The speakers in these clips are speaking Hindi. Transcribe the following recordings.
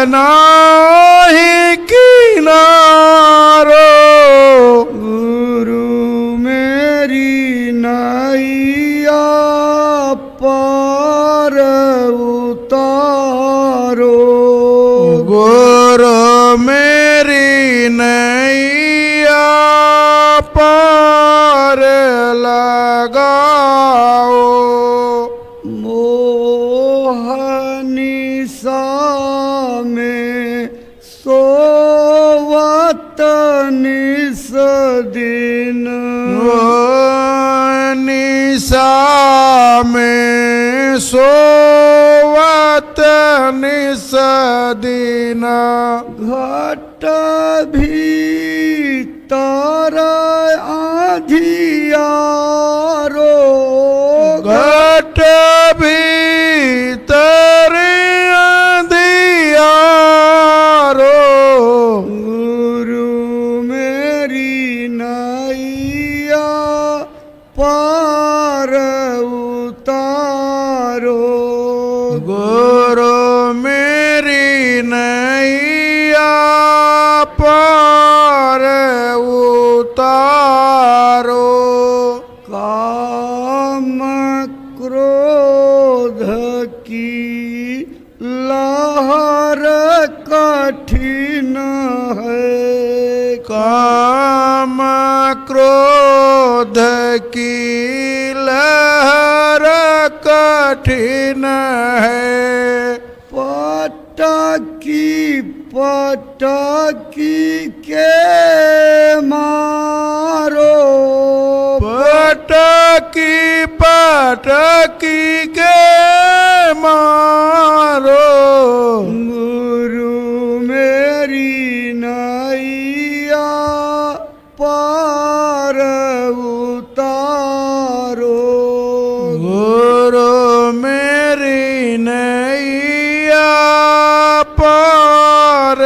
नाही किनारो। गुरु मेरी नैया पार उतारो। गुरु मेरी नैया पार लगाओ। मोहनिसा में सोवत निस दिन। निशा में सोवत निस दिन। घट भीतर आधियारो। घट भीतर अंधियारो। गुरु मेरी नैया पार उतारो। गुरु मेरी नैया पार उतारो। काम क्रोध की लहर कठिन है। काम क्रोध की लहर कठिन है। पटकी पटकी के मारो। पटकी पटकी के मारो। गुरु मेरी नैया पार उतारो। गुरु मेरी नैया पार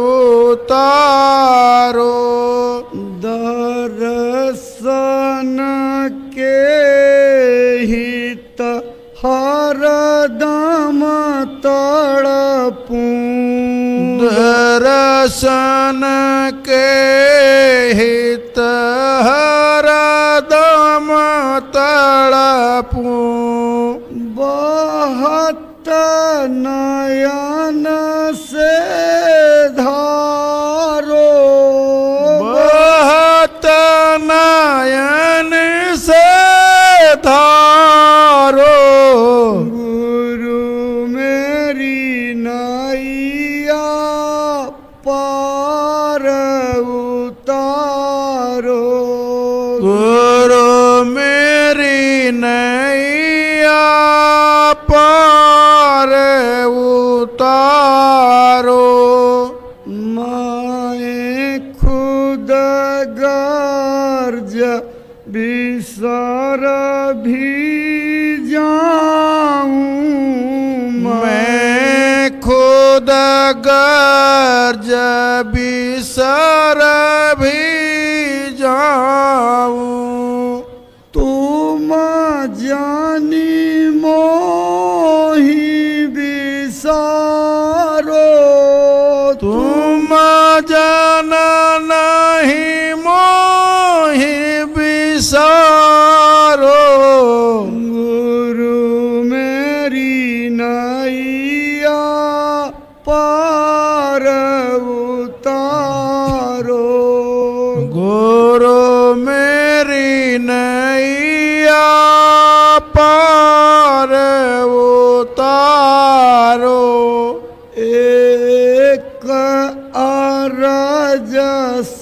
उतारो। दर्शन के हित हरदम तड़पूं। दर्शन के हित हरदम तड़पूं। बहत नयन से धारो। बहत नयन से धारो। गुरु मेरी नैया पार उतारो। गुरु मेरी नैया पार उतारो। मैं खुद गर्ज बिसर भी जाऊं। मैं खुद गर्ज बिसर भी जाऊं। तुम जानी मोही बिसारो। तुम जान नहीं मोहि बिसारो। गुरु मेरी नैया पार उतारो। गुरु मेरी नैया पार उतारो। एक अरज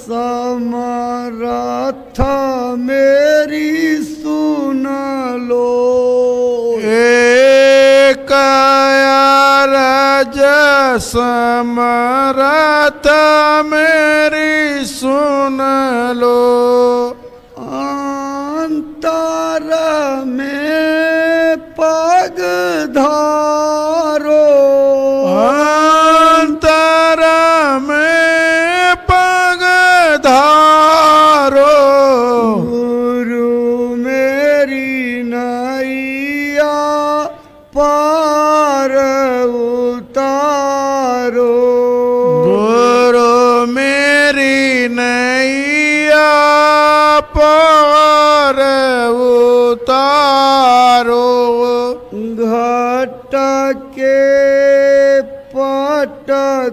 समरथ मेरी सुन लो। एक अरज समरथ मेरी सुन लो। अंतर में पग धारो। अंतर में पग धारो। गुरु मेरी नैया पार उतारो। पट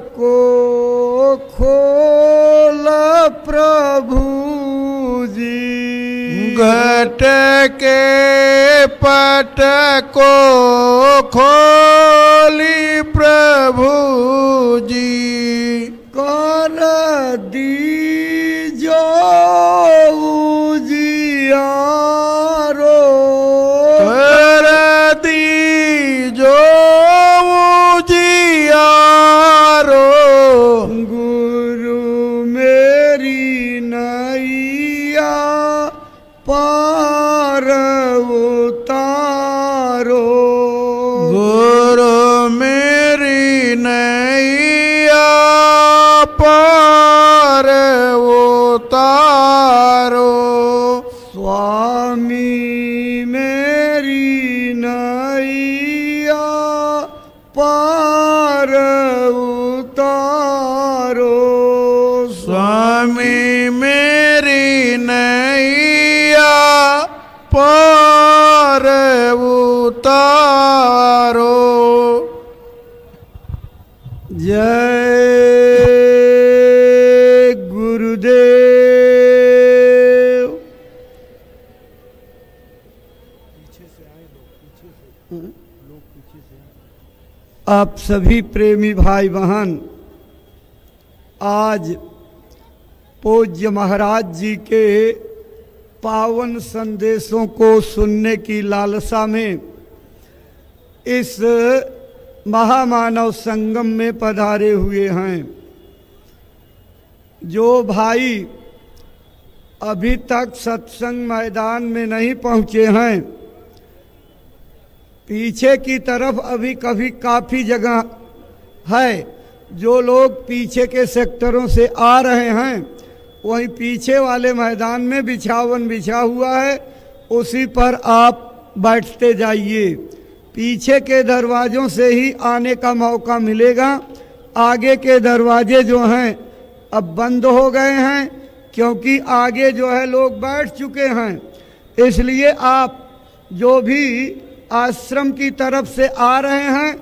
को खोल प्रभु जी। घट के पट को खोली प्रभु जी। कर दीजो उजियारो। कर दीजो उजियारो। गुरु मेरी नैया पार उतारो। गुरु मेरी नैया पार उतारो। स्वामी मेरी नैया पार उतारो। स्वामी मेरी नैया पार उतारो। जय गुरुदेव। आप सभी प्रेमी भाई बहन आज पूज्य महाराज जी के पावन संदेशों को सुनने की लालसा में इस महामानव संगम में पधारे हुए हैं। जो भाई अभी तक सत्संग मैदान में नहीं पहुंचे हैं, पीछे की तरफ अभी कभी काफ़ी जगह है। जो लोग पीछे के सेक्टरों से आ रहे हैं, वहीं पीछे वाले मैदान में बिछावन बिछा हुआ है, उसी पर आप बैठते जाइए। पीछे के दरवाज़ों से ही आने का मौका मिलेगा। आगे के दरवाजे जो हैं अब बंद हो गए हैं, क्योंकि आगे जो है लोग बैठ चुके हैं। इसलिए आप जो भी आश्रम की तरफ से आ रहे हैं,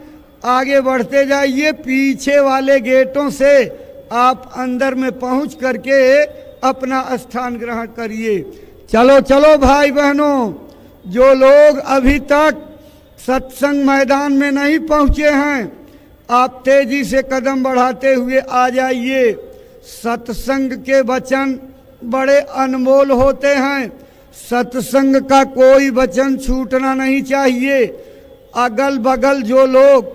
आगे बढ़ते जाइए। पीछे वाले गेटों से आप अंदर में पहुंच करके अपना स्थान ग्रहण करिए। चलो चलो भाई बहनों, जो लोग अभी तक सत्संग मैदान में नहीं पहुंचे हैं, आप तेजी से कदम बढ़ाते हुए आ जाइए। सत्संग के वचन बड़े अनमोल होते हैं। सत्संग का कोई वचन छूटना नहीं चाहिए। अगल बगल जो लोग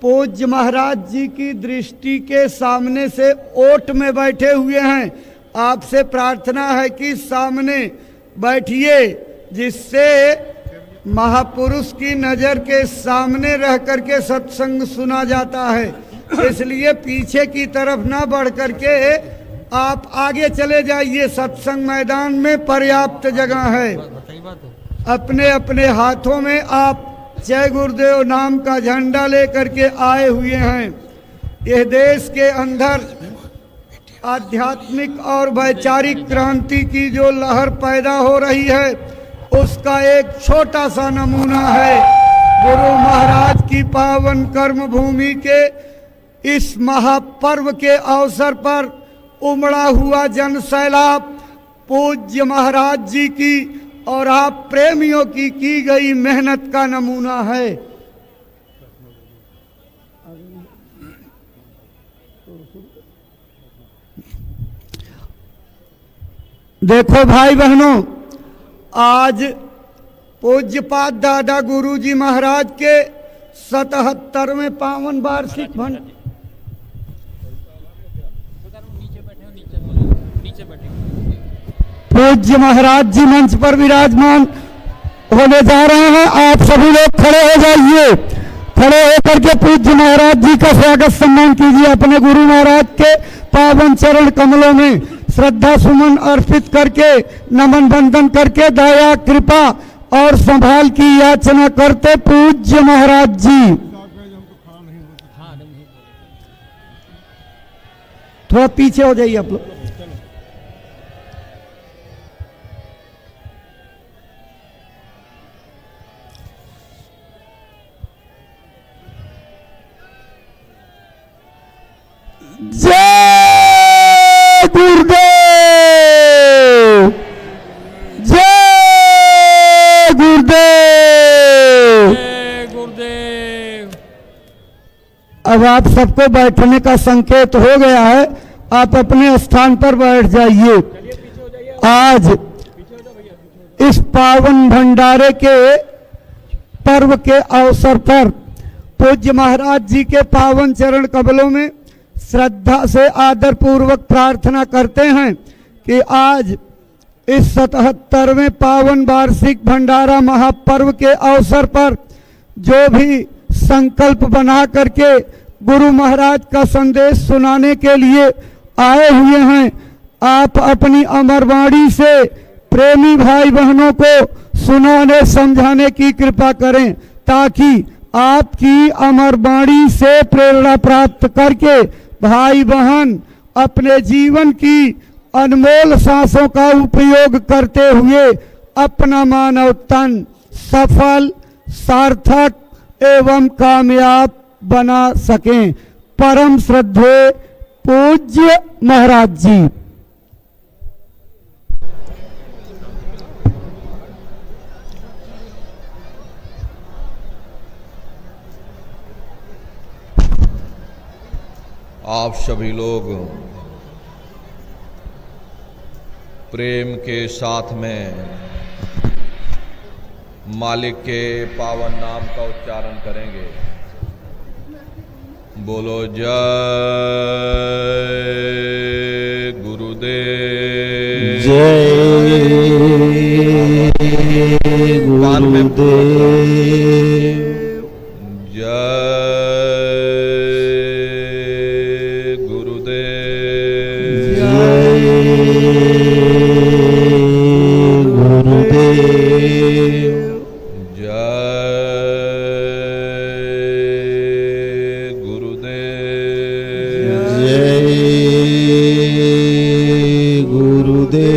पूज्य महाराज जी की दृष्टि के सामने से ओट में बैठे हुए हैं, आपसे प्रार्थना है कि सामने बैठिए, जिससे महापुरुष की नज़र के सामने रह करके सत्संग सुना जाता है। इसलिए पीछे की तरफ ना बढ़ करके आप आगे चले जाइए। सत्संग मैदान में पर्याप्त जगह है। अपने अपने हाथों में आप जय गुरुदेव नाम का झंडा लेकर के आए हुए हैं। यह देश के अंदर आध्यात्मिक और वैचारिक क्रांति की जो लहर पैदा हो रही है, उसका एक छोटा सा नमूना है गुरु महाराज की पावन कर्म भूमि के इस महापर्व के अवसर पर उमड़ा हुआ जन सैलाब पूज्य महाराज जी की और आप प्रेमियों की गई मेहनत का नमूना है। देखो भाई बहनों, आज पूज्यपाद दादा गुरुजी महाराज के 77वें पावन वार्षिक पूज्य महाराज जी मंच पर विराजमान होने जा रहे हैं। आप सभी लोग खड़े हो जाइए। खड़े होकर के पूज्य महाराज जी का स्वागत सम्मान कीजिए। अपने गुरु महाराज के पावन चरण कमलों में श्रद्धा सुमन अर्पित करके नमन बंदन करके दया कृपा और संभाल की याचना करते पूज्य महाराज जी। थोड़ा पीछे हो जाइए आप लोग। जय गुरुदेव, जय गुरुदेव। जय गुरुदेव। अब आप सबको बैठने का संकेत हो गया है, आप अपने स्थान पर बैठ जाइए। आज इस पावन भंडारे के पर्व के अवसर पर पूज्य महाराज जी के पावन चरण कमलों में श्रद्धा से आदर पूर्वक प्रार्थना करते हैं कि आज इस 77वें पावन वार्षिक भंडारा महापर्व के अवसर पर जो भी संकल्प बना करके गुरु महाराज का संदेश सुनाने के लिए आए हुए हैं, आप अपनी अमर वाणी से प्रेमी भाई बहनों को सुनाने समझाने की कृपा करें, ताकि आपकी अमर वाणी से प्रेरणा प्राप्त करके भाई बहन अपने जीवन की अनमोल सांसों का उपयोग करते हुए अपना मानव तन सफल, सार्थक एवं कामयाब बना सकें। परम श्रद्धेय पूज्य महाराज जी। आप सभी लोग प्रेम के साथ में मालिक के पावन नाम का उच्चारण करेंगे। बोलो जय गुरुदेव, जय गुरुदेव, जय गुरुदेव, जय गुरुदेव, जय गुरुदेव, जय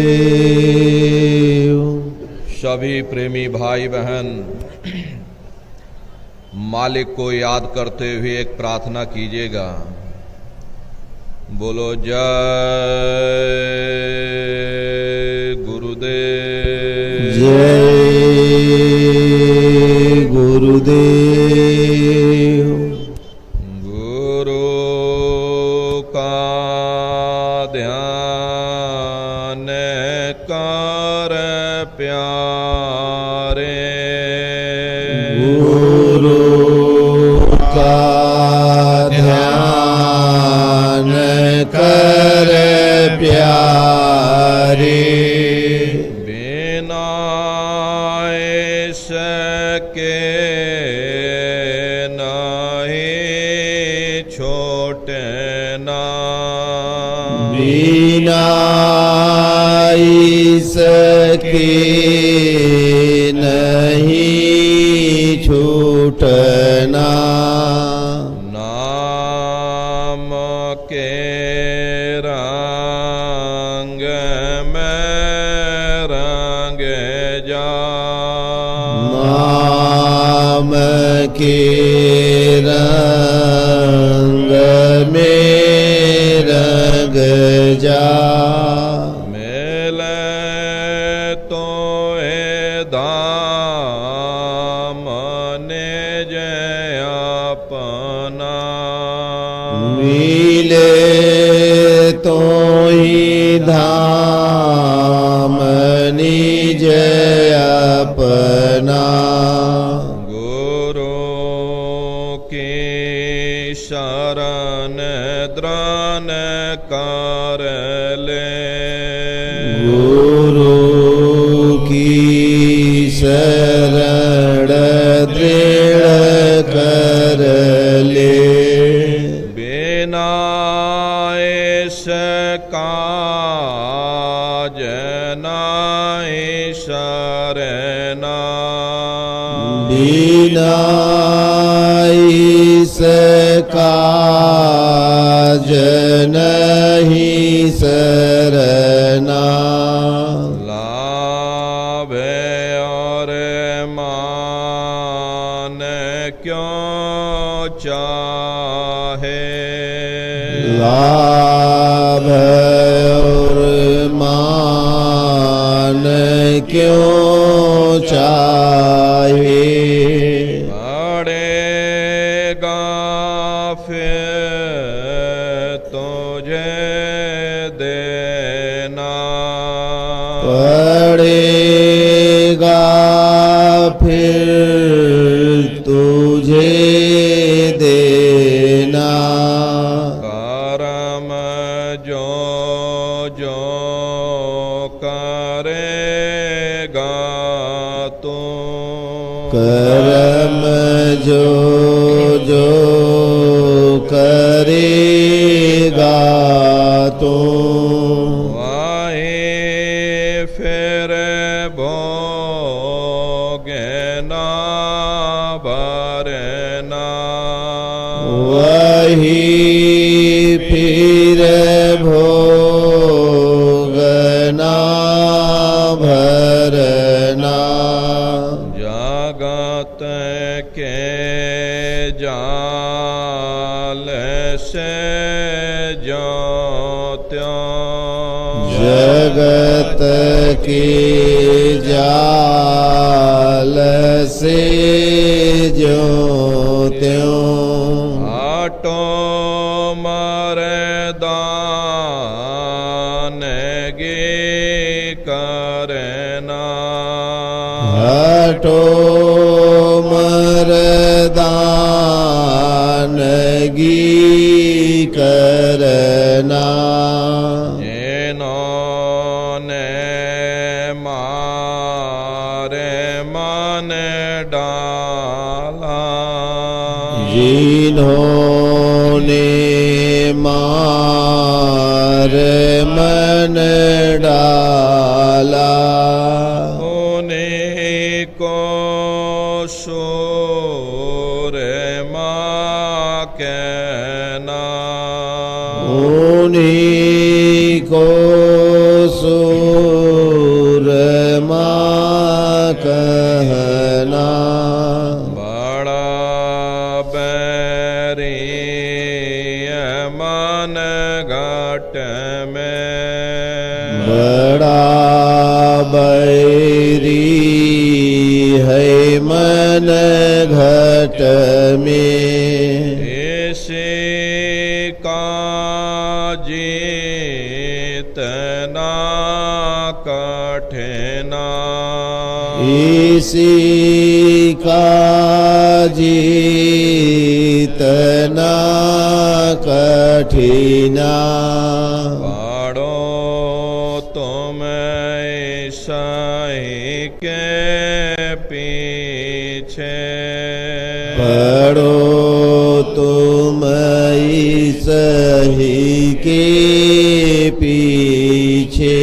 गुरुदेव। सभी प्रेमी भाई बहन मालिक को याद करते हुए एक प्रार्थना कीजिएगा। बोलो जय गुरुदेव, जय गुरुदेव, गुरु का ध्यान कर प्यारे, गुरु का ध्यान कर प्यारे, बिना इसके नहीं छोड़ना, बिना इसके नहीं छूटना, नाम के रंग में रंग जा, नाम के रंग में रंग जा, मिले तो ए धाम निज अपना, मिले तो ही धाम निज अपना, गुरु की शरण द्रान कर ले, गुरु की शरण दृढ़ कर ले, बिना इसका जनाई शरणा, बिना इसका नहीं सरना, लाभ और मान क्यों चाहे, लाभ और मान क्यों चाहिए, पड़ेगा फिर तुझे देना, पड़ेगा फिर तुझे देना, कर्म जो जो करेगा तू, कर्म जो जो करेगा तू, वही फिर भोगना भरना, वही फिर भोगना भरना, जगत के जाल से जो त्यों, जगत के जाल से जो त्यों, आटो मरदान गी करना, हटो मरदानगी करना, जिन्होंने मारे मन डाला, जिन्होंने मार मन डाला, उन्हीं को सूर माँ कहना, उन्हीं को सूरमा कहना, बड़ा बैरी मन घट में, बड़ा बैरी है मन घट में, इसी का जीतना कठिना, इसी का जीतना कठिना, पढ़ो तुम ईसाई के पीछे, पढ़ो तुम सही के पीछे,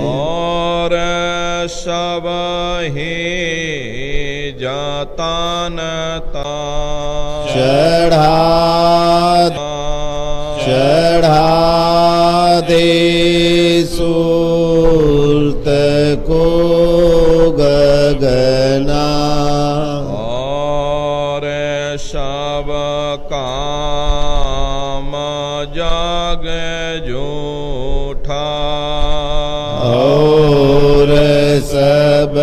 और सब ही जातानता चढ़ा दे सूरत को गगना, और सब काम जाग झूठा, और सब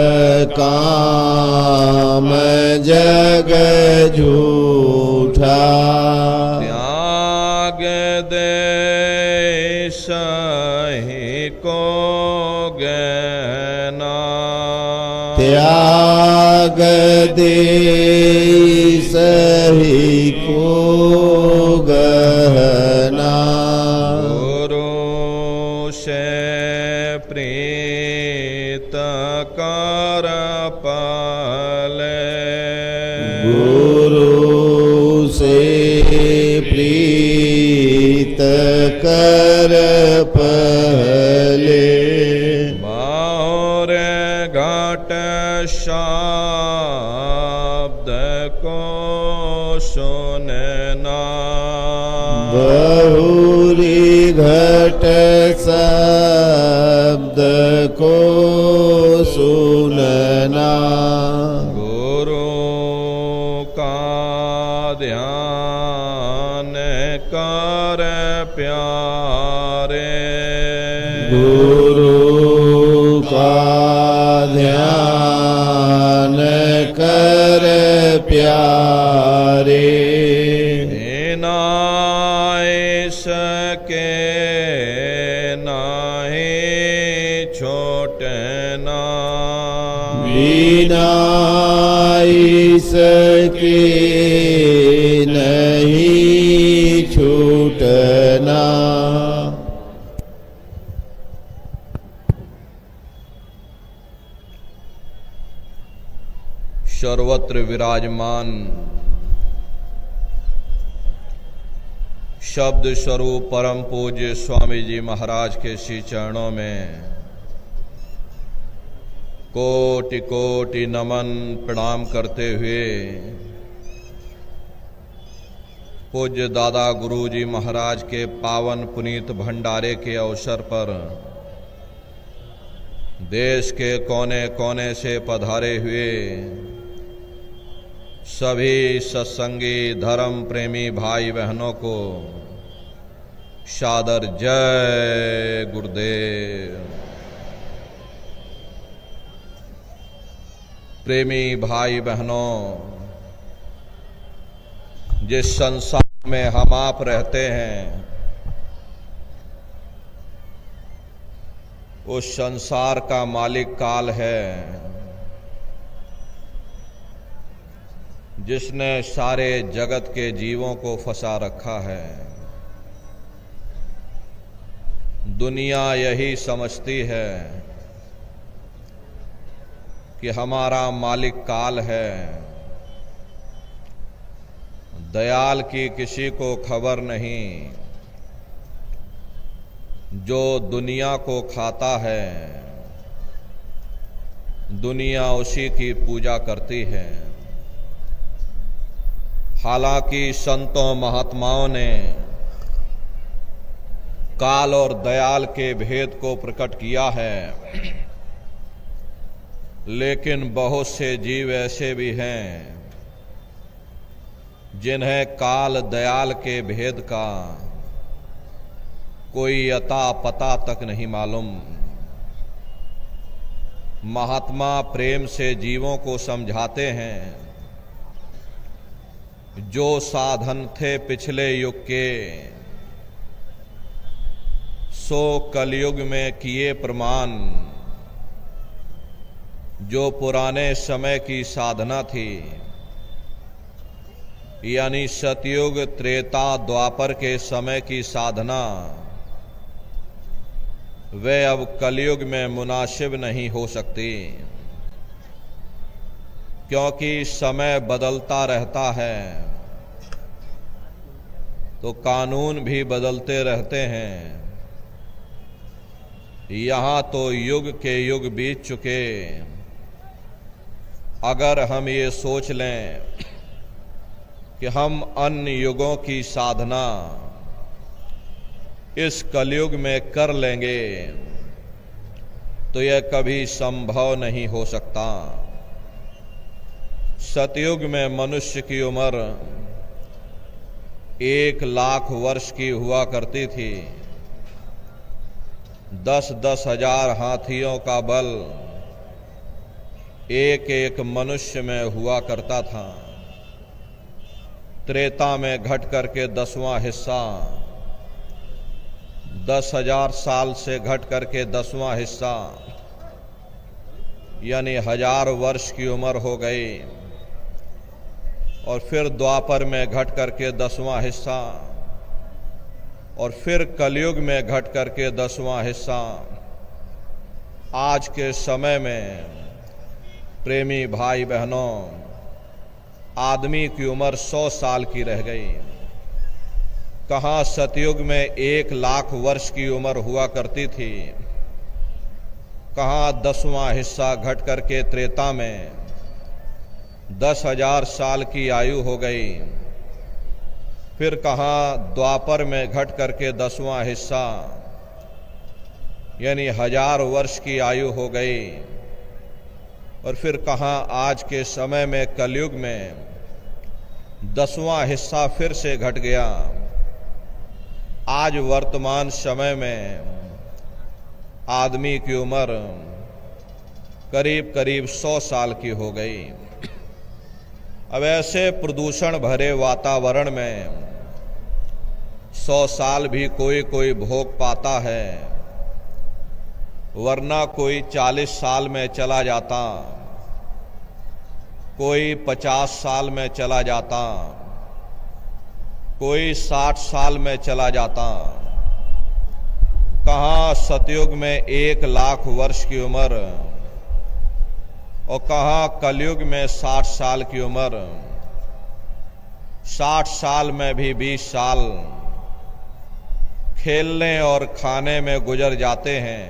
काम जग झूठा, त्याग दे सही को गहना, त्याग दे सही को गहना, गुरु से प्रीत कर पाले, गुरु से प्रीत कर पहले, बाहर घाट शब्द को सुनना, बहुरी घट शब्द को सुनना, गुरु का ध्यान कर और प्यारे। गुरु का ध्यान कर प्यारे। नाहि सके नाहि छोटना। बिना इसके नहीं छूटना। सर्वत्र विराजमान शब्द स्वरूप परम पूज्य स्वामी जी महाराज के श्री चरणों में कोटि कोटि नमन प्रणाम करते हुए पूज्य दादा गुरु जी महाराज के पावन पुनीत भंडारे के अवसर पर देश के कोने कोने से पधारे हुए सभी सत्संगी धर्म प्रेमी भाई बहनों को सादर जय गुरुदेव। प्रेमी भाई बहनों, जिस संसार में हम आप रहते हैं उस संसार का मालिक काल है, जिसने सारे जगत के जीवों को फंसा रखा है। दुनिया यही समझती है कि हमारा मालिक काल है। दयाल की किसी को खबर नहीं। जो दुनिया को खाता है दुनिया उसी की पूजा करती है। हालांकि संतों महात्माओं ने काल और दयाल के भेद को प्रकट किया है, लेकिन बहुत से जीव ऐसे भी हैं जिन्हें काल दयाल के भेद का कोई अता पता तक नहीं मालूम। महात्मा प्रेम से जीवों को समझाते हैं, जो साधन थे पिछले युग के सो कलयुग में किए प्रमाण। जो पुराने समय की साधना थी, यानी सतयुग त्रेता द्वापर के समय की साधना, वे अब कलयुग में मुनासिब नहीं हो सकती, क्योंकि समय बदलता रहता है तो कानून भी बदलते रहते हैं। यहाँ तो युग के युग बीत चुके। अगर हम ये सोच लें कि हम अन्य युगों की साधना इस कलयुग में कर लेंगे तो यह कभी संभव नहीं हो सकता। सतयुग में मनुष्य की उम्र 1,00,000 वर्ष की हुआ करती थी। 10-10 हजार हाथियों का बल एक एक मनुष्य में हुआ करता था। त्रेता में घट करके 10वां हिस्सा, 10,000 साल से घट करके 10वां हिस्सा, यानी 1000 वर्ष की उम्र हो गई। और फिर द्वापर में घट करके 10वां हिस्सा, और फिर कलयुग में घट करके 10वां हिस्सा। आज के समय में प्रेमी भाई बहनों, आदमी की उम्र 100 साल की रह गई। कहाँ सतयुग में 1,00,000 वर्ष की उम्र हुआ करती थी, कहाँ 10वां हिस्सा घट करके त्रेता में 10,000 साल की आयु हो गई। फिर कहाँ द्वापर में घट करके 10वां हिस्सा, यानी 1000 वर्ष की आयु हो गई। और फिर कहाँ आज के समय में कलयुग में 10वां हिस्सा फिर से घट गया, आज वर्तमान समय में आदमी की उम्र करीब करीब 100 साल की हो गई। अब ऐसे प्रदूषण भरे वातावरण में 100 साल भी कोई कोई भोग पाता है, वरना कोई 40 साल में चला जाता, कोई 50 साल में चला जाता, कोई 60 साल में चला जाता। कहाँ सतयुग में 1 लाख वर्ष की उम्र और कहाँ कलयुग में 60 साल की उम्र। 60 साल में भी 20 साल खेलने और खाने में गुजर जाते हैं,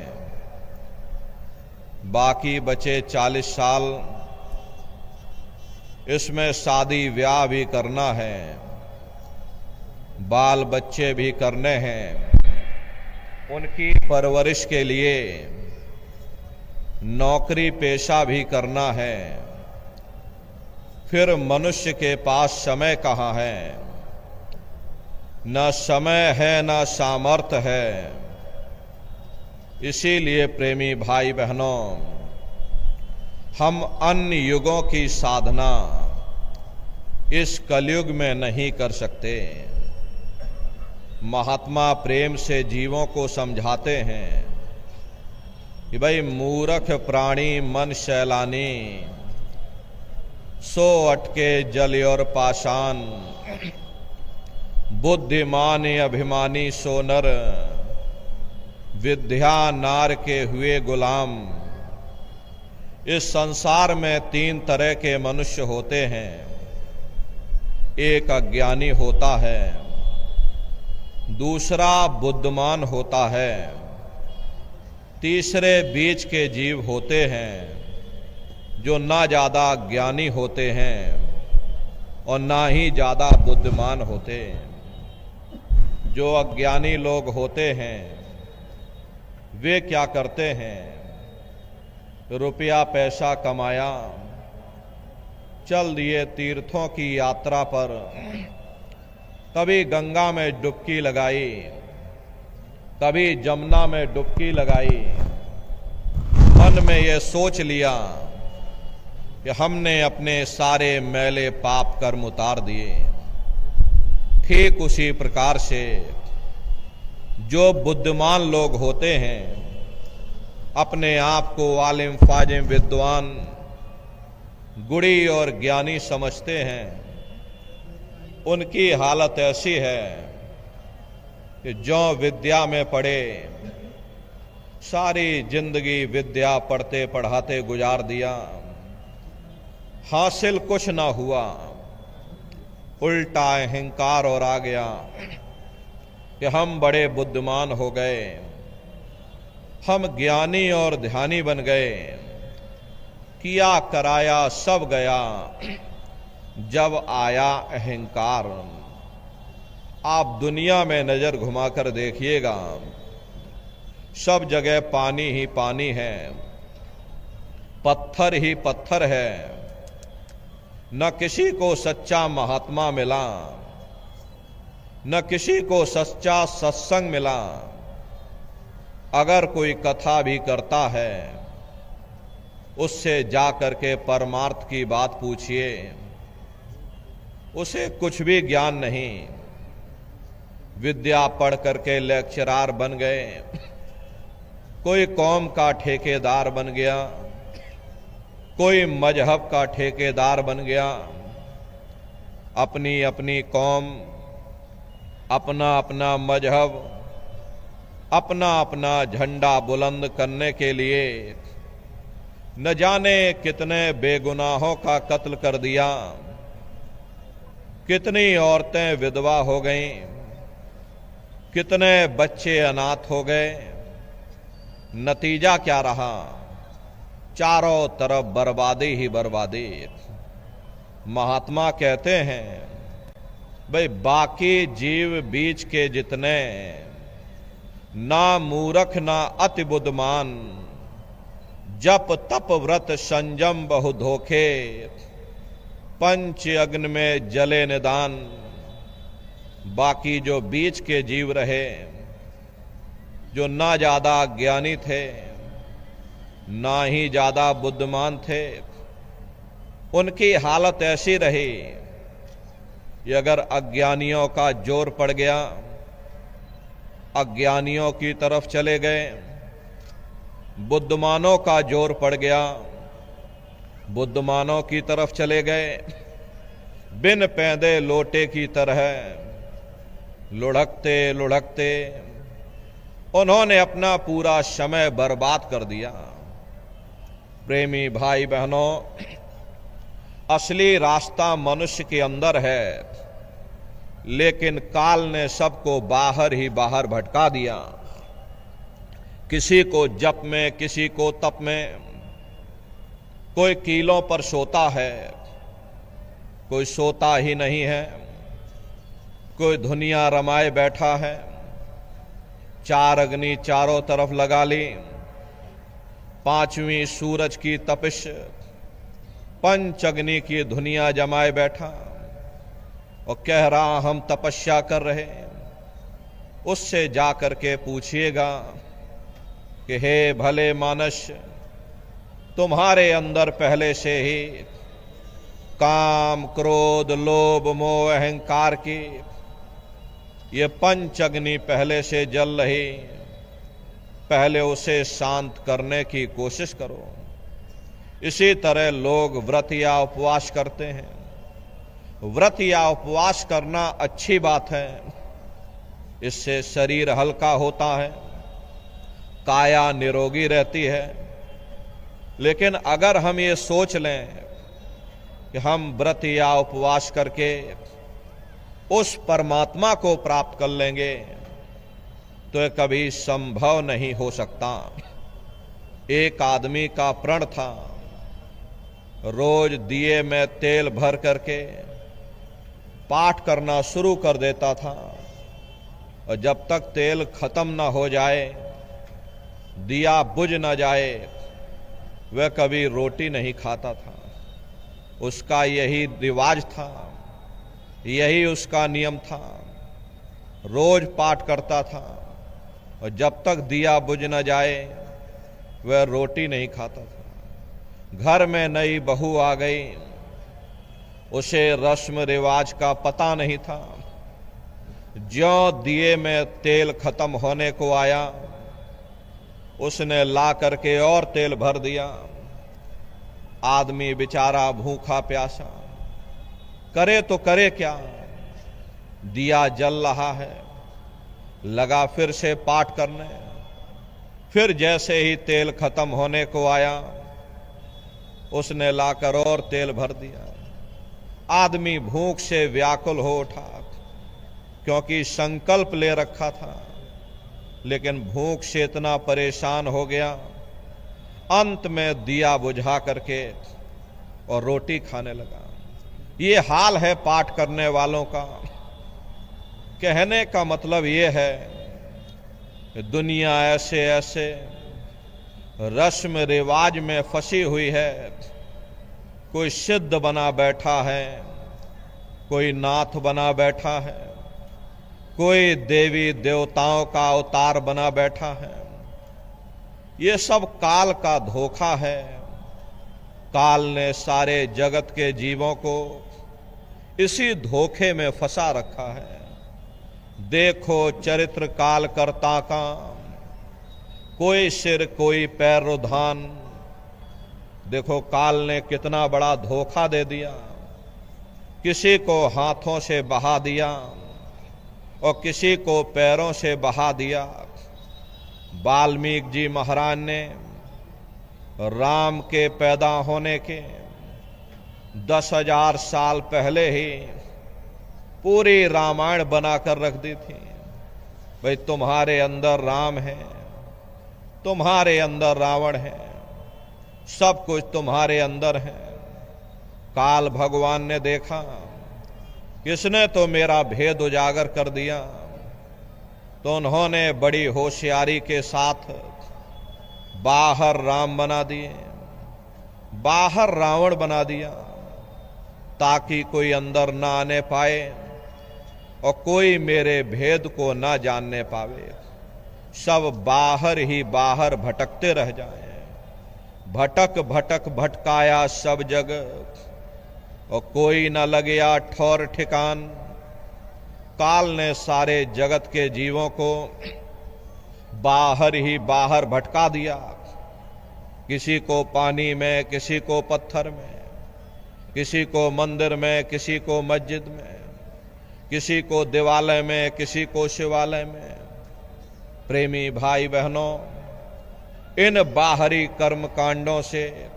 बाकी बचे 40 साल इसमें शादी ब्याह भी करना है, बाल बच्चे भी करने हैं, उनकी परवरिश के लिए नौकरी पेशा भी करना है। फिर मनुष्य के पास समय कहाँ है? न समय है न सामर्थ्य है। इसीलिए प्रेमी भाई बहनों, हम अन्य युगों की साधना इस कलयुग में नहीं कर सकते। महात्मा प्रेम से जीवों को समझाते हैं कि भाई मूर्ख प्राणी मन शैलानी, सो अटके जल और पाषाण, बुद्धिमान अभिमानी सो नर, विद्या नार के हुए गुलाम। इस संसार में 3 तरह के मनुष्य होते हैं। एक अज्ञानी होता है, दूसरा बुद्धिमान होता है, तीसरे बीच के जीव होते हैं जो ना ज्यादा ज्ञानी होते हैं और ना ही ज्यादा बुद्धिमान होते। जो अज्ञानी लोग होते हैं वे क्या करते हैं? रुपया पैसा कमाया, चल दिए तीर्थों की यात्रा पर, कभी गंगा में डुबकी लगाई, कभी जमुना में डुबकी लगाई। मन में यह सोच लिया कि हमने अपने सारे मैले पाप कर्म उतार दिए। ठीक उसी प्रकार से जो बुद्धिमान लोग होते हैं, अपने आप को आलिम फाजिम विद्वान गुणी और ज्ञानी समझते हैं, उनकी हालत ऐसी है कि जो विद्या में पढ़े, सारी जिंदगी विद्या पढ़ते पढ़ाते गुजार दिया, हासिल कुछ ना हुआ, उल्टा अहंकार और आ गया कि हम बड़े बुद्धिमान हो गए, हम ज्ञानी और ध्यानी बन गए, किया कराया सब गया, जब आया अहंकार। आप दुनिया में नजर घुमाकर देखिएगा, सब जगह पानी ही पानी है, पत्थर ही पत्थर है। न किसी को सच्चा महात्मा मिला, न किसी को सच्चा सत्संग मिला। अगर कोई कथा भी करता है, उससे जा करके परमार्थ की बात पूछिए, उसे कुछ भी ज्ञान नहीं। विद्या पढ़ करके लेक्चरार बन गए, कोई कौम का ठेकेदार बन गया, कोई मजहब का ठेकेदार बन गया। अपनी अपनी कौम, अपना अपना मजहब, अपना अपना झंडा बुलंद करने के लिए न जाने कितने बेगुनाहों का कत्ल कर दिया, कितनी औरतें विधवा हो गईं, कितने बच्चे अनाथ हो गए। नतीजा क्या रहा? चारों तरफ बर्बादी ही बर्बादी। महात्मा कहते हैं भाई बाकी जीव बीच के जितने, ना मूर्ख ना अति बुद्धिमान, जप तप व्रत संयम बहु धोखे, पंच अग्नि में जले निदान। बाकी जो बीच के जीव रहे, जो ना ज्यादा ज्ञानी थे ना ही ज्यादा बुद्धिमान थे, उनकी हालत ऐसी रही कि अगर अज्ञानियों का जोर पड़ गया, अज्ञानियों की तरफ चले गए, बुद्धिमानों का जोर पड़ गया, बुद्धिमानों की तरफ चले गए, बिन पैदे लोटे की तरह लुढ़कते लुढ़कते उन्होंने अपना पूरा समय बर्बाद कर दिया। प्रेमी भाई बहनों, असली रास्ता मनुष्य के अंदर है, लेकिन काल ने सबको बाहर ही बाहर भटका दिया। किसी को जप में, किसी को तप में, कोई कीलों पर सोता है, कोई सोता ही नहीं है, कोई दुनिया रमाए बैठा है। चार अग्नि चारों तरफ लगा ली, पांचवी सूरज की तपिश, पंच अग्नि की दुनिया जमाए बैठा और कह रहा हम तपस्या कर रहे। उससे जाकर के पूछिएगा कि हे भले मानस, तुम्हारे अंदर पहले से ही काम, क्रोध, लोभ, मोह, अहंकार की ये पंच अग्नि पहले से जल रही, पहले उसे शांत करने की कोशिश करो। इसी तरह लोग व्रत या उपवास करते हैं। व्रत या उपवास करना अच्छी बात है, इससे शरीर हल्का होता है, काया निरोगी रहती है। लेकिन अगर हम ये सोच लें कि हम व्रत या उपवास करके उस परमात्मा को प्राप्त कर लेंगे, तो ये कभी संभव नहीं हो सकता। एक आदमी का प्रण था, रोज दिए में तेल भर करके पाठ करना शुरू कर देता था और जब तक तेल खत्म ना हो जाए, दिया बुझ ना जाए, वह कभी रोटी नहीं खाता था। उसका यही रिवाज था, यही उसका नियम था। रोज पाठ करता था और जब तक दिया बुझ न जाए वह रोटी नहीं खाता था। घर में नई बहू आ गई, उसे रस्म रिवाज का पता नहीं था। ज्यों दिए में तेल खत्म होने को आया, उसने ला करके और तेल भर दिया। आदमी बेचारा भूखा प्यासा, करे तो करे क्या, दिया जल रहा है, लगा फिर से पाठ करने। फिर जैसे ही तेल खत्म होने को आया, उसने लाकर और तेल भर दिया। आदमी भूख से व्याकुल हो उठा, क्योंकि संकल्प ले रखा था, लेकिन भूख से इतना परेशान हो गया, अंत में दिया बुझा करके और रोटी खाने लगा। ये हाल है पाठ करने वालों का। कहने का मतलब ये है कि दुनिया ऐसे ऐसे रस्म रिवाज में फंसी हुई है। कोई सिद्ध बना बैठा है, कोई नाथ बना बैठा है, कोई देवी देवताओं का अवतार बना बैठा है। ये सब काल का धोखा है। काल ने सारे जगत के जीवों को इसी धोखे में फंसा रखा है। देखो चरित्र काल करता का, कोई सिर कोई पैर रुधान। देखो काल ने कितना बड़ा धोखा दे दिया। किसी को हाथों से बहा दिया और किसी को पैरों से बहा दिया। वाल्मीकि जी महाराज ने राम के पैदा होने के 10,000 साल पहले ही पूरी रामायण बनाकर रख दी थी। भाई तुम्हारे अंदर राम है, तुम्हारे अंदर रावण है, सब कुछ तुम्हारे अंदर है। काल भगवान ने देखा, किसने तो मेरा भेद उजागर कर दिया, तो उन्होंने बड़ी होशियारी के साथ बाहर राम बना दिए, बाहर रावण बना दिया, ताकि कोई अंदर ना आने पाए। और कोई मेरे भेद को ना जानने पावे। सब बाहर ही बाहर भटकते रह जाए। भटक भटक भटकाया सब जग, और कोई न लगया ठौर ठिकान। काल ने सारे जगत के जीवों को बाहर ही बाहर भटका दिया। किसी को पानी में, किसी को पत्थर में, किसी को मंदिर में, किसी को मस्जिद में, किसी को देवालय में, किसी को शिवालय में। प्रेमी भाई बहनों, इन बाहरी कर्म कांडों से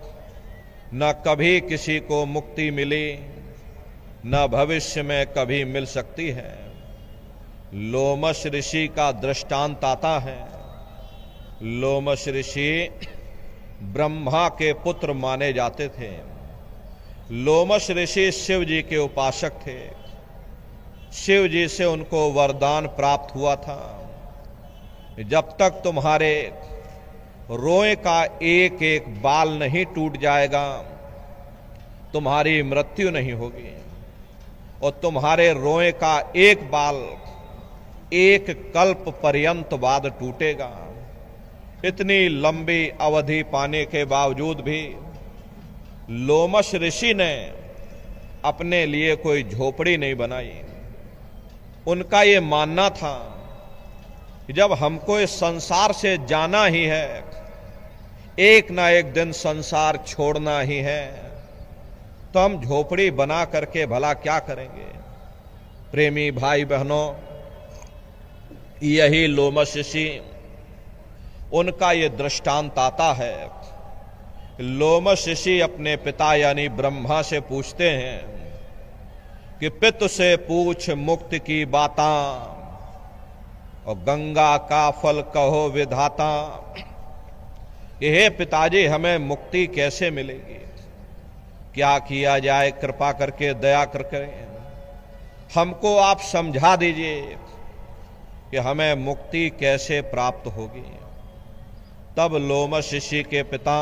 न कभी किसी को मुक्ति मिली, न भविष्य में कभी मिल सकती है। लोमश ऋषि का दृष्टांत आता है। लोमश ऋषि ब्रह्मा के पुत्र माने जाते थे। लोमश ऋषि शिव जी के उपासक थे। शिव जी से उनको वरदान प्राप्त हुआ था, जब तक तुम्हारे रोए का एक एक बाल नहीं टूट जाएगा, तुम्हारी मृत्यु नहीं होगी। और तुम्हारे रोए का एक बाल एक कल्प पर्यंत बाद टूटेगा। इतनी लंबी अवधि पाने के बावजूद भी लोमश ऋषि ने अपने लिए कोई झोपड़ी नहीं बनाई। उनका ये मानना था कि जब हमको इस संसार से जाना ही है, एक ना एक दिन संसार छोड़ना ही है, तो हम झोपड़ी बना करके भला क्या करेंगे। प्रेमी भाई बहनों, यही लोमश ऋषि, उनका ये दृष्टांत आता है। लोमश ऋषि अपने पिता यानी ब्रह्मा से पूछते हैं कि पितु से पूछ मुक्ति की बाता, और गंगा का फल कहो विधाता। कि हे पिताजी, हमें मुक्ति कैसे मिलेगी, क्या किया जाए, कृपा करके दया करके हमको आप समझा दीजिए कि हमें मुक्ति कैसे प्राप्त होगी। तब लोमश ऋषि के पिता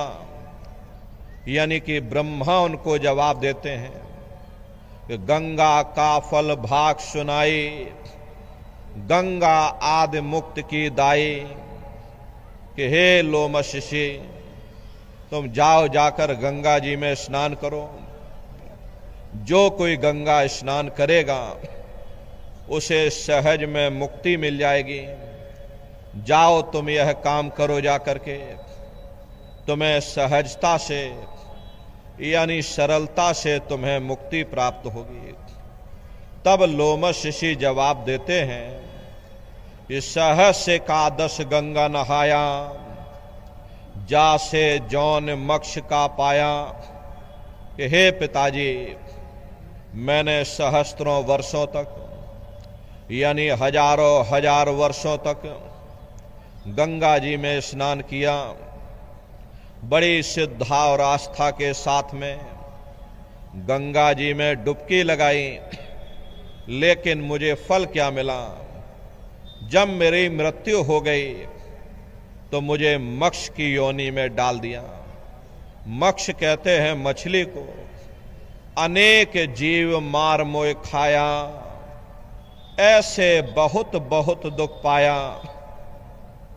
यानी कि ब्रह्मा उनको जवाब देते हैं कि गंगा का फल भाग सुनाई, गंगा आदि मुक्त की दाई। कि हे लोमश ऋषि, तुम जाओ, जाकर गंगा जी में स्नान करो। जो कोई गंगा स्नान करेगा उसे सहज में मुक्ति मिल जाएगी। जाओ, तुम यह काम करो, जा करके तुम्हें सहजता से यानी सरलता से तुम्हें मुक्ति प्राप्त होगी। तब लोमश ऋषि जवाब देते हैं कि सहस का 10 गंगा नहाया, जा से जौन मोक्ष का पाया। कि हे पिताजी, मैंने सहस्त्रों वर्षों तक यानी हजारों हजार वर्षों तक गंगा जी में स्नान किया, बड़ी श्रद्धा और आस्था के साथ में गंगा जी में डुबकी लगाई, लेकिन मुझे फल क्या मिला। जब मेरी मृत्यु हो गई तो मुझे मोक्ष की योनि में डाल दिया। मोक्ष कहते हैं मछली को। अनेक जीव मार मोए खाया, ऐसे बहुत बहुत दुख पाया।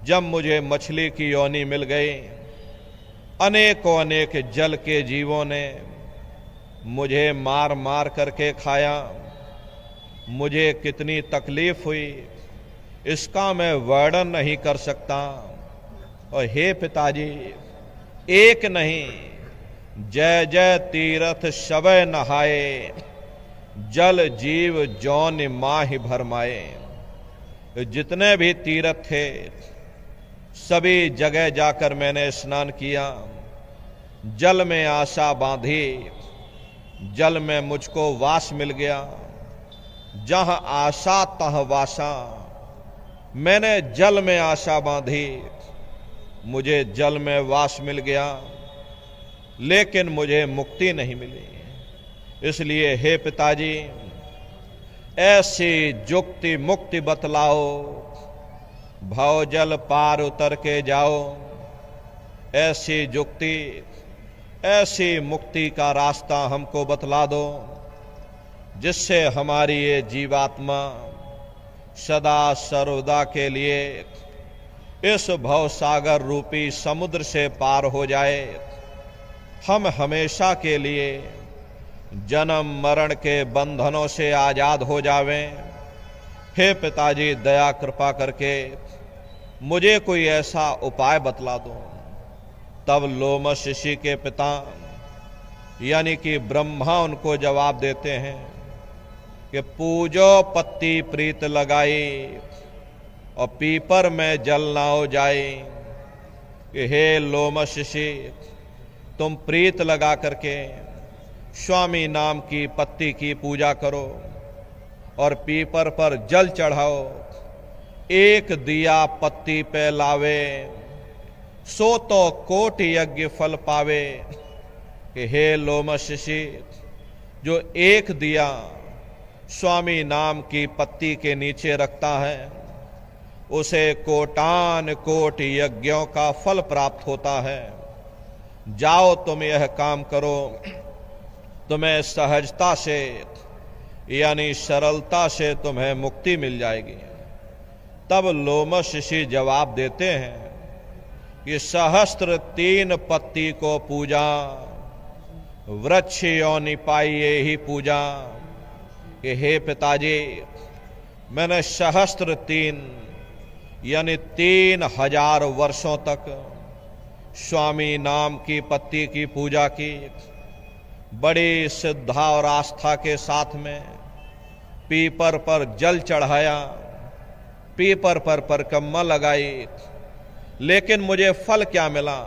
जब मुझे मछली की योनि मिल गई, अनेकों अनेक जल के जीवों ने मुझे मार मार करके खाया। मुझे कितनी तकलीफ हुई, इसका मैं वर्णन नहीं कर सकता। और हे पिताजी, एक नहीं, जय जय तीर्थ शवय नहाए, जल जीव जौन माहि भरमाए। जितने भी तीर्थ थे, सभी जगह जाकर मैंने स्नान किया। जल में आशा बांधी, जल में मुझको वास मिल गया। जहां आशा तह वासा, मैंने जल में आशा बांधी, मुझे जल में वास मिल गया, लेकिन मुझे मुक्ति नहीं मिली। इसलिए हे पिताजी, ऐसी जुक्ति मुक्ति बतलाओ, भव जल पार उतर के जाओ। ऐसी जुक्ति, ऐसी मुक्ति का रास्ता हमको बतला दो, जिससे हमारी ये जीवात्मा सदा सर्वदा के लिए इस भवसागर रूपी समुद्र से पार हो जाए, हम हमेशा के लिए जन्म मरण के बंधनों से आजाद हो जावें। हे पिताजी, दया कृपा करके मुझे कोई ऐसा उपाय बतला दो। तब लोमश ऋषि के पिता यानी कि ब्रह्मा उनको जवाब देते हैं कि पूजो पत्ती प्रीत लगाई और पीपर में जल नाओ जाए। कि हे लोमश ऋषि, तुम प्रीत लगा करके स्वामी नाम की पत्ती की पूजा करो और पीपर पर जल चढ़ाओ। एक दिया पत्ती पे लावे, सो तो कोटि यज्ञ फल पावे। कि हे लोमश ऋषि, जो एक दिया स्वामी नाम की पत्ती के नीचे रखता है, उसे कोटान कोटि यज्ञों का फल प्राप्त होता है। जाओ तुम यह काम करो, तुम्हें सहजता से यानी सरलता से तुम्हें मुक्ति मिल जाएगी। तब लोमश ऋषि जवाब देते हैं कि सहस्त्र 3 पत्ती को पूजा, वृक्ष योनि पाइये ही पूजा। कि हे पिताजी, मैंने सहस्त्र 3 यानी 3000 वर्षों तक स्वामी नाम की पत्ती की पूजा की, बड़ी श्रद्धा और आस्था के साथ में पीपर पर जल चढ़ाया, पीपर पर परिक्रमा लगाई, लेकिन मुझे फल क्या मिला?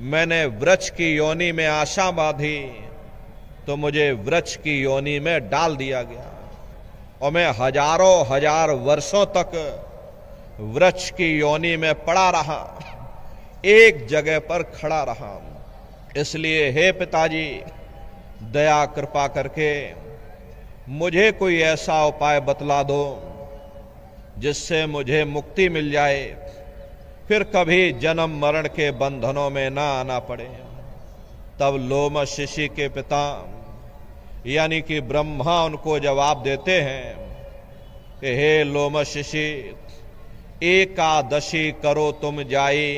मैंने वृक्ष की योनि में आशा बांधी तो मुझे वृक्ष की योनि में डाल दिया गया और मैं हजारों हजार वर्षों तक वृक्ष की योनि में पड़ा रहा, एक जगह पर खड़ा रहा। इसलिए हे पिताजी, दया कृपा करके मुझे कोई ऐसा उपाय बतला दो जिससे मुझे मुक्ति मिल जाए, फिर कभी जन्म मरण के बंधनों में ना आना पड़े। तब लोमश ऋषि के पिता यानी कि ब्रह्मा उनको जवाब देते हैं कि हे लोमश ऋषि, एकादशी करो तुम जाई,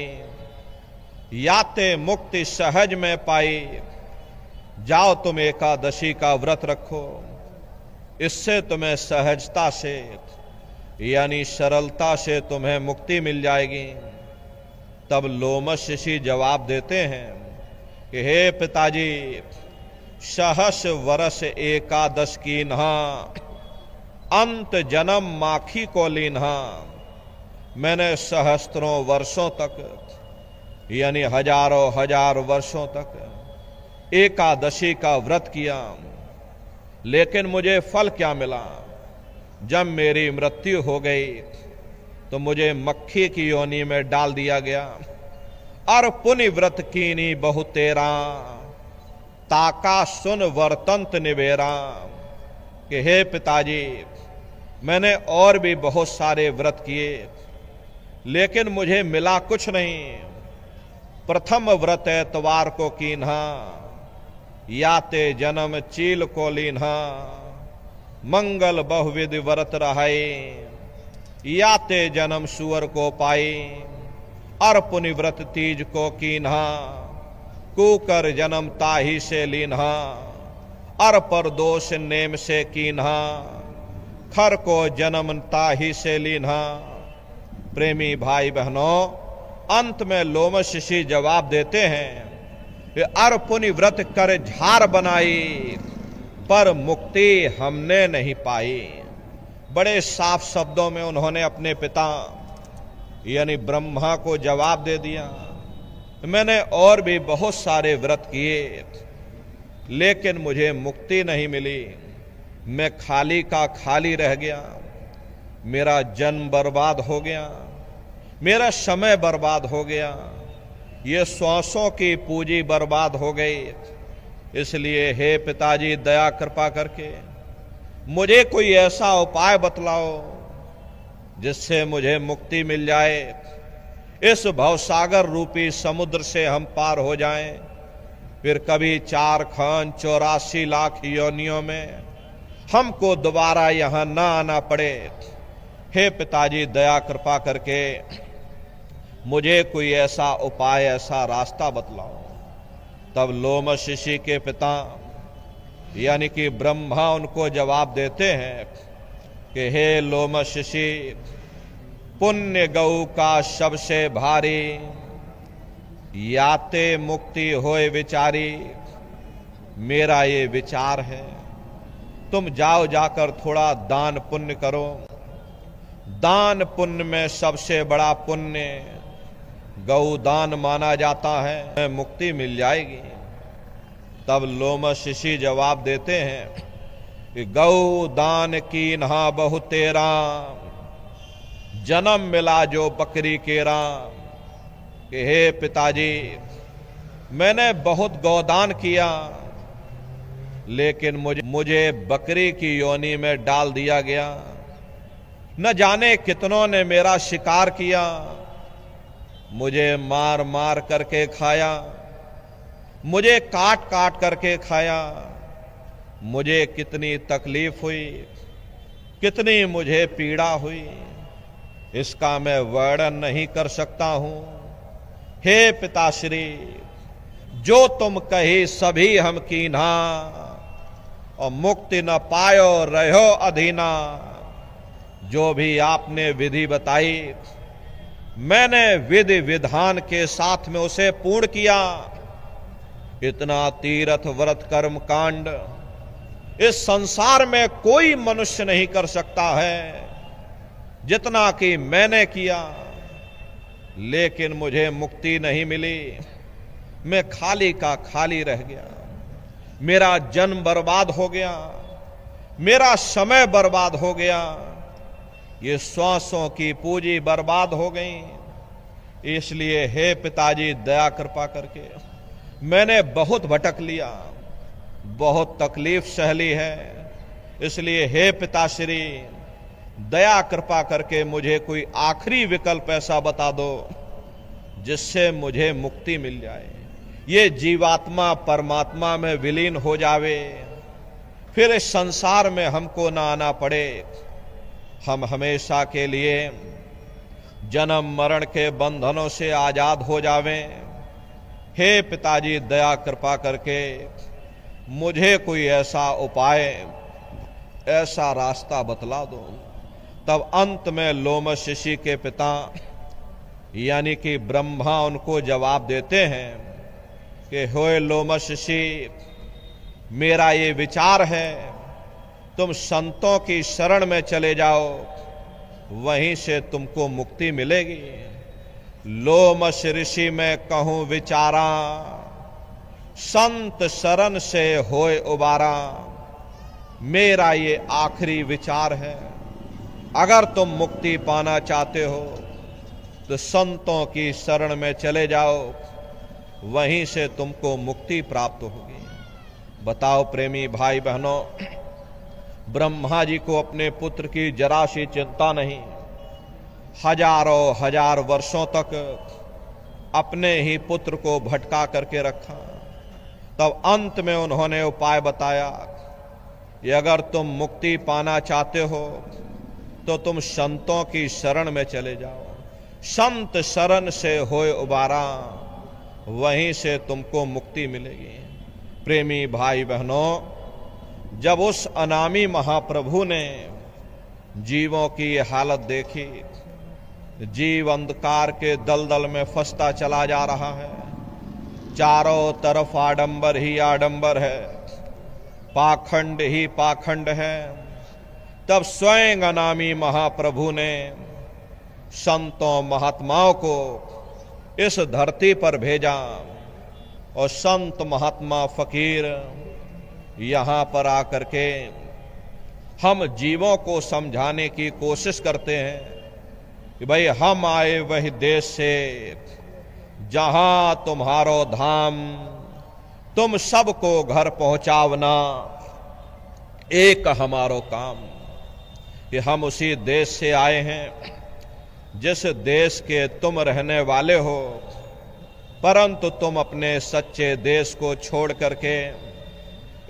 याते मुक्ति सहज में पाई। जाओ तुम एकादशी का व्रत रखो, इससे तुम्हें सहजता से यानी सरलता से तुम्हें मुक्ति मिल जाएगी। तब लोमश ऋषि जवाब देते हैं कि हे पिताजी, सहस वर्ष एकादश की नहा, अंत जन्म माखी को लीन्हा। मैंने सहस्त्रों वर्षों तक यानी हजारों हजार वर्षों तक एकादशी का व्रत किया, लेकिन मुझे फल क्या मिला? जब मेरी मृत्यु हो गई तो मुझे मक्खी की योनि में डाल दिया गया। और पुनि व्रत कीनी बहु तेरा, ताका सुन वर्तंत निवेरा। कि हे पिताजी, मैंने और भी बहुत सारे व्रत किए, लेकिन मुझे मिला कुछ नहीं। प्रथम व्रत एतवार को कीन्हा, याते जन्म चील को लीन्हा। मंगल बहुविध व्रत रहाई, याते जन्म सुअर को पाई। और पुनि व्रत तीज को कीन्हा, कुकर जन्म ताही से लीन्हा। और परदोष नेम से कीन्हा, खर को जन्म ताही से लीन्हा। प्रेमी भाई बहनों, अंत में लोमश ऋषि जवाब देते हैं कि अर पुनि व्रत कर झार बनाई, पर मुक्ति हमने नहीं पाई। बड़े साफ शब्दों में उन्होंने अपने पिता यानी ब्रह्मा को जवाब दे दिया। मैंने और भी बहुत सारे व्रत किए, लेकिन मुझे मुक्ति नहीं मिली। मैं खाली का खाली रह गया, मेरा जन्म बर्बाद हो गया, मेरा समय बर्बाद हो गया, ये श्वासों की पूंजी बर्बाद हो गई। इसलिए हे पिताजी, दया कृपा करके मुझे कोई ऐसा उपाय बतलाओ जिससे मुझे मुक्ति मिल जाए, इस भवसागर रूपी समुद्र से हम पार हो जाएं, फिर कभी 4 खान 84 लाख योनियों में हमको दोबारा यहां ना आना पड़े। हे पिताजी दया कृपा करके मुझे कोई ऐसा उपाय, ऐसा रास्ता बतलाओ। तब लोमश ऋषि के पिता यानी कि ब्रह्मा उनको जवाब देते हैं कि हे लोमश ऋषि, पुण्य गौ का सबसे भारी, याते मुक्ति होए विचारी। मेरा ये विचार है, तुम जाओ जाकर थोड़ा दान पुण्य करो। दान पुण्य में सबसे बड़ा पुण्य गौदान माना जाता है, मुक्ति मिल जाएगी। तब लोमश ऋषि जवाब देते हैं कि गौदान की नहा बहु तेरा, जन्म मिला जो बकरी केरा। कि हे पिताजी, मैंने बहुत गौदान किया, लेकिन मुझे बकरी की योनि में डाल दिया गया। न जाने कितनों ने मेरा शिकार किया, मुझे मार मार करके खाया, मुझे काट काट करके खाया। मुझे कितनी तकलीफ हुई, कितनी मुझे पीड़ा हुई, इसका मैं वर्णन नहीं कर सकता हूं। हे पिताश्री, जो तुम कही सभी हम कीन्हा, और मुक्ति न पायो रहो अधीना। जो भी आपने विधि बताई, मैंने विधि विधान के साथ में उसे पूर्ण किया। इतना तीर्थ व्रत कर्म कांड इस संसार में कोई मनुष्य नहीं कर सकता है जितना कि मैंने किया, लेकिन मुझे मुक्ति नहीं मिली। मैं खाली का खाली रह गया, मेरा जन्म बर्बाद हो गया, मेरा समय बर्बाद हो गया, ये श्वासों की पूंजी बर्बाद हो गई। इसलिए हे पिताजी दया कृपा करके, मैंने बहुत भटक लिया, बहुत तकलीफ सह ली है। इसलिए हे पिताश्री, दया कृपा करके मुझे कोई आखिरी विकल्प ऐसा बता दो जिससे मुझे मुक्ति मिल जाए, ये जीवात्मा परमात्मा में विलीन हो जावे, फिर इस संसार में हमको ना आना पड़े, हम हमेशा के लिए जन्म मरण के बंधनों से आजाद हो जावें। हे पिताजी दया कृपा करके मुझे कोई ऐसा उपाय, ऐसा रास्ता बतला दो। तब अंत में लोमश ऋषि के पिता यानी कि ब्रह्मा उनको जवाब देते हैं कि होए लोमश ऋषि, मेरा ये विचार है, तुम संतों की शरण में चले जाओ, वहीं से तुमको मुक्ति मिलेगी। लोमश ऋषि मैं कहूं विचारा, संत शरण से होए उबारा। मेरा ये आखिरी विचार है, अगर तुम मुक्ति पाना चाहते हो तो संतों की शरण में चले जाओ, वहीं से तुमको मुक्ति प्राप्त होगी। बताओ प्रेमी भाई बहनों, ब्रह्मा जी को अपने पुत्र की जरा सी चिंता नहीं। हजारों हजार वर्षों तक अपने ही पुत्र को भटका करके रखा। तब अंत में उन्होंने उपाय बताया कि अगर तुम मुक्ति पाना चाहते हो तो तुम संतों की शरण में चले जाओ, संत शरण से होए उबारा, वहीं से तुमको मुक्ति मिलेगी। प्रेमी भाई बहनों, जब उस अनामी महाप्रभु ने जीवों की हालत देखी, जीव अंधकार के दलदल में फंसता चला जा रहा है, चारों तरफ आडंबर ही आडंबर है, पाखंड ही पाखंड है, तब स्वयं अनामी महाप्रभु ने संतों महात्माओं को इस धरती पर भेजा और संत महात्मा फकीर यहां पर आकर के हम जीवों को समझाने की कोशिश करते हैं कि भाई हम आए वही देश से जहां तुम्हारो धाम, तुम सबको घर पहुंचावना एक हमारो काम। कि हम उसी देश से आए हैं जिस देश के तुम रहने वाले हो, परंतु तुम अपने सच्चे देश को छोड़ करके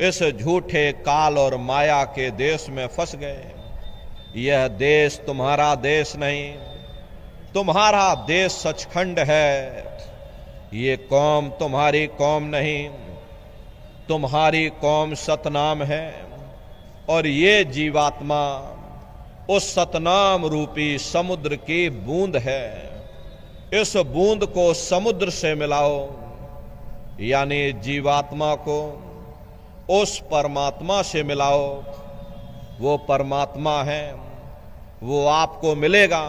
इस झूठे काल और माया के देश में फंस गए। यह देश तुम्हारा देश नहीं, तुम्हारा देश सचखंड है। ये कौम तुम्हारी कौम नहीं, तुम्हारी कौम सतनाम है। और ये जीवात्मा उस सतनाम रूपी समुद्र की बूंद है। इस बूंद को समुद्र से मिलाओ, यानी जीवात्मा को उस परमात्मा से मिलाओ। वो परमात्मा है, वो आपको मिलेगा।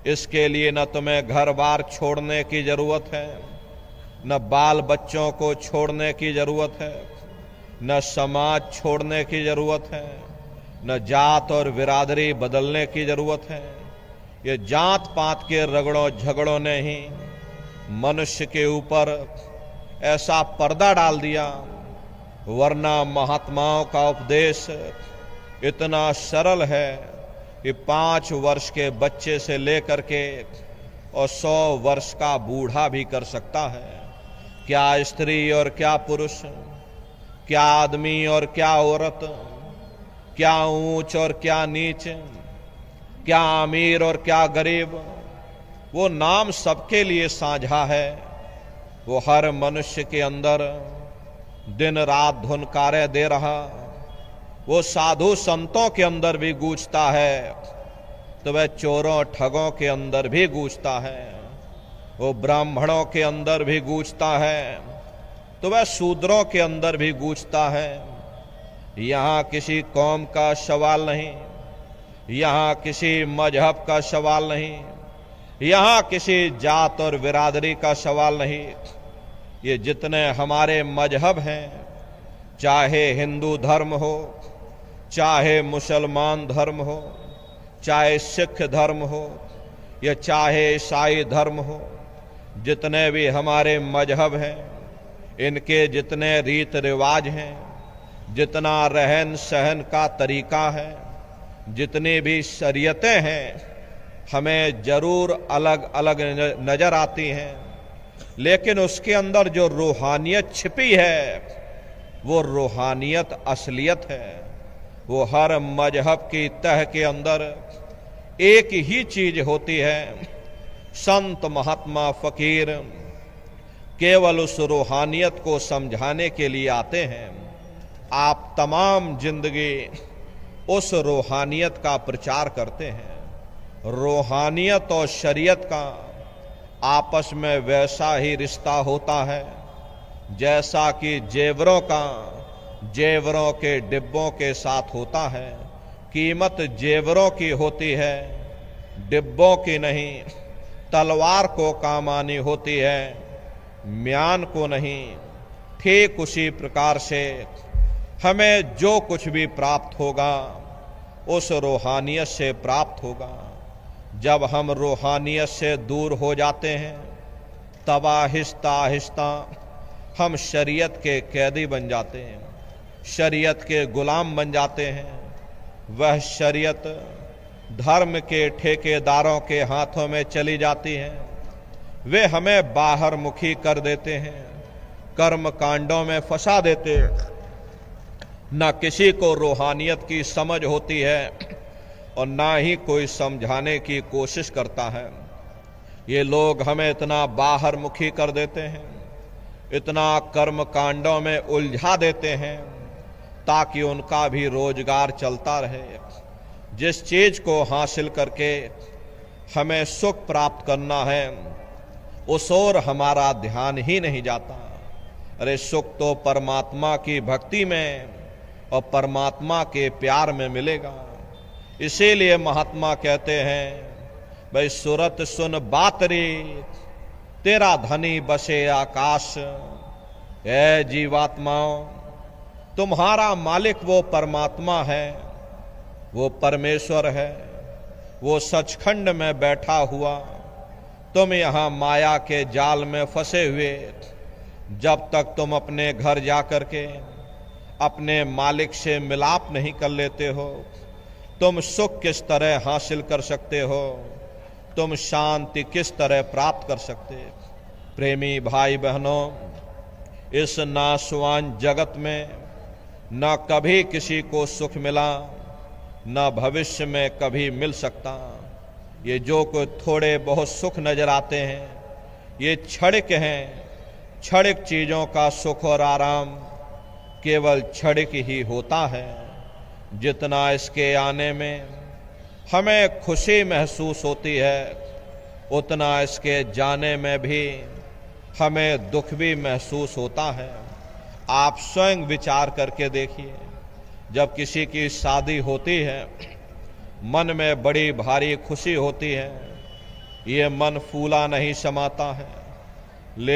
इसके लिए न तुम्हें घर बार छोड़ने की जरूरत है, न बाल बच्चों को छोड़ने की जरूरत है, न समाज छोड़ने की जरूरत है, न जात और बिरादरी बदलने की जरूरत है। ये जात पात के रगड़ों झगड़ों ने ही मनुष्य के ऊपर ऐसा पर्दा डाल दिया, वरना महात्माओं का उपदेश इतना सरल है कि 5 वर्ष के बच्चे से लेकर के और 100 वर्ष का बूढ़ा भी कर सकता है। क्या स्त्री और क्या पुरुष, क्या आदमी और क्या औरत, क्या ऊंच और क्या नीच, क्या अमीर और क्या गरीब, वो नाम सबके लिए साझा है। वो हर मनुष्य के अंदर दिन रात धुनकारे दे रहा। वो साधु संतों के अंदर भी गूंजता है, तो वह चोरों ठगों के अंदर भी गूंजता है। वो ब्राह्मणों के अंदर भी गूंजता है, तो वह शूद्रों के अंदर भी गूंजता है। यहाँ किसी कौम का सवाल नहीं, यहाँ किसी मजहब का सवाल नहीं, यहाँ किसी जात और बिरादरी का सवाल नहीं। ये जितने हमारे मजहब हैं, चाहे हिंदू धर्म हो, चाहे मुसलमान धर्म हो, चाहे सिख धर्म हो, या चाहे ईसाई धर्म हो, जितने भी हमारे मजहब हैं, इनके जितने रीत रिवाज हैं, जितना रहन सहन का तरीका है, जितनी भी शरीयतें हैं, हमें जरूर अलग अलग नजर आती हैं, लेकिन उसके अंदर जो रूहानियत छिपी है, वो रूहानियत असलियत है। वो हर मजहब की तह के अंदर एक ही चीज होती है। संत महात्मा फकीर केवल उस रूहानियत को समझाने के लिए आते हैं। आप तमाम जिंदगी उस रूहानियत का प्रचार करते हैं। रूहानियत और शरीयत का आपस में वैसा ही रिश्ता होता है जैसा कि जेवरों का जेवरों के डिब्बों के साथ होता है। कीमत जेवरों की होती है, डिब्बों की नहीं। तलवार को काम आनी होती है, म्यान को नहीं। ठीक उसी प्रकार से हमें जो कुछ भी प्राप्त होगा उस रूहानियत से प्राप्त होगा। जब हम रूहानियत से दूर हो जाते हैं, तब आहिस्ता आहिस्ता हम शरीयत के कैदी बन जाते हैं, शरीयत के गुलाम बन जाते हैं। वह शरीयत धर्म के ठेकेदारों के हाथों में चली जाती है। वे हमें बाहर मुखी कर देते हैं, कर्म कांडों में फंसा देते हैं। न किसी को रूहानियत की समझ होती है और ना ही कोई समझाने की कोशिश करता है। ये लोग हमें इतना बाहर मुखी कर देते हैं, इतना कर्म कांडों में उलझा देते हैं ताकि उनका भी रोजगार चलता रहे। जिस चीज को हासिल करके हमें सुख प्राप्त करना है, उस ओर हमारा ध्यान ही नहीं जाता। अरे सुख तो परमात्मा की भक्ति में और परमात्मा के प्यार में मिलेगा। इसीलिए महात्मा कहते हैं, भाई सूरत सुन बात रे, तेरा धनी बसे आकाश। ऐ जीवात्माओं, तुम्हारा मालिक वो परमात्मा है, वो परमेश्वर है, वो सचखंड में बैठा हुआ। तुम यहाँ माया के जाल में फंसे हुए, जब तक तुम अपने घर जाकर के अपने मालिक से मिलाप नहीं कर लेते हो, तुम सुख किस तरह हासिल कर सकते हो, तुम शांति किस तरह प्राप्त कर सकते। प्रेमी भाई बहनों, इस नाशवान जगत में न कभी किसी को सुख मिला, न भविष्य में कभी मिल सकता। ये जो कोई थोड़े बहुत सुख नजर आते हैं, ये क्षणिक हैं। क्षणिक चीजों का सुख और आराम केवल क्षणिक ही होता है। जितना इसके आने में हमें खुशी महसूस होती है, उतना इसके जाने में भी हमें दुख भी महसूस होता है। आप स्वयं विचार करके देखिए, जब किसी की शादी होती है, मन में बड़ी भारी खुशी होती है, ये मन फूला नहीं समाता है। लेकिन